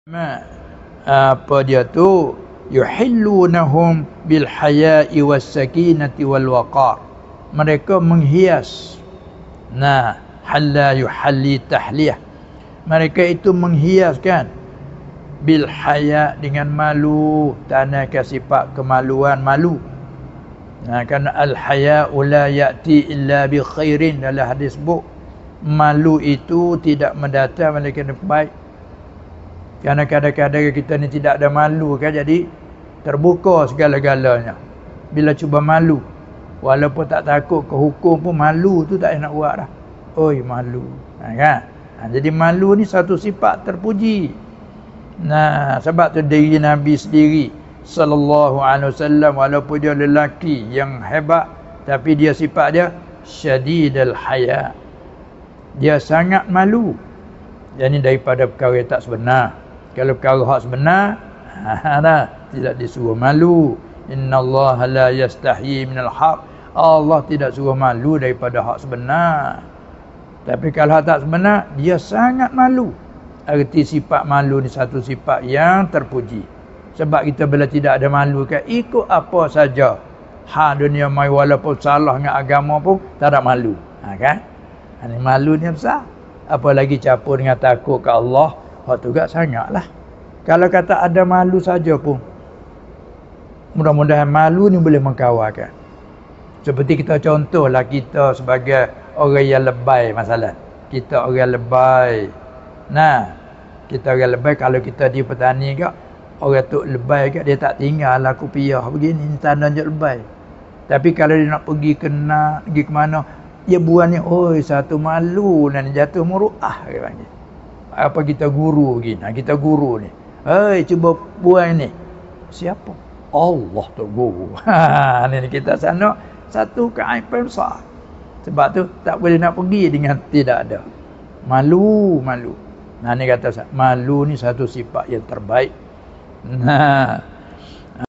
Apa dia tu, yuhillunahum bil haya'i was sakinati wal waqar. Mereka menghias. Halla yuhalli tahliyah. Mereka itu menghiaskan bil haya' dengan malu, tanaka sifat kemaluan, malu. Kan al haya'u la ya'ti illa bi khairin, dalam hadis sebut malu itu tidak mendatang melainkan baik. Kerana kadang-kadang kita ni tidak ada malu kan, jadi terbuka segala-galanya. Bila cuba malu, walaupun tak takut ke hukum pun, malu tu tak nak buat dah. Oi, malu. Kan? Jadi malu ni satu sifat terpuji. Sebab tu diri Nabi sendiri sallallahu alaihi wasallam, walaupun dia lelaki yang hebat, tapi dia sifat dia syadidul haya. Dia sangat malu. Jadi daripada perkara yang tak sebenar. Kalau perkara hak sebenar, tidak disuruh malu. Innallaha la yastahyi minal haq. Allah tidak suruh malu daripada hak sebenar. Tapi kalau hak tak sebenar, dia sangat malu. Arti sifat malu ni satu sifat yang terpuji. Sebab kita bila tidak ada malu kan, ikut apa saja hak dunia mai, walaupun salah dengan agama pun tak ada malu. Kan? Ini malu ni besar. Apalagi campur dengan takut ke Allah, hak tu gak sangatlah. Kalau kata ada malu saja pun, mudah-mudahan malu ni boleh mengkawakan. Seperti kita contohlah, kita sebagai orang yang lebay masalah. Kita orang lebay. Kita orang lebay, kalau kita di petani gak, orang tu lebay gak, dia tak tinggal aku piah begini, ni tanda je lebay. Tapi kalau dia nak pergi pergi ke mana, dia buat ni, oi satu malu dan jatuh muruah dia panggil. Apa kita guru begini, kita guru ni, hei cuba buat ni. Siapa? Allah tu guru. Ni kita sana satu keaiban besar. Sebab tu tak boleh nak pergi dengan tidak ada malu. Ni kata malu ni satu sifat yang terbaik.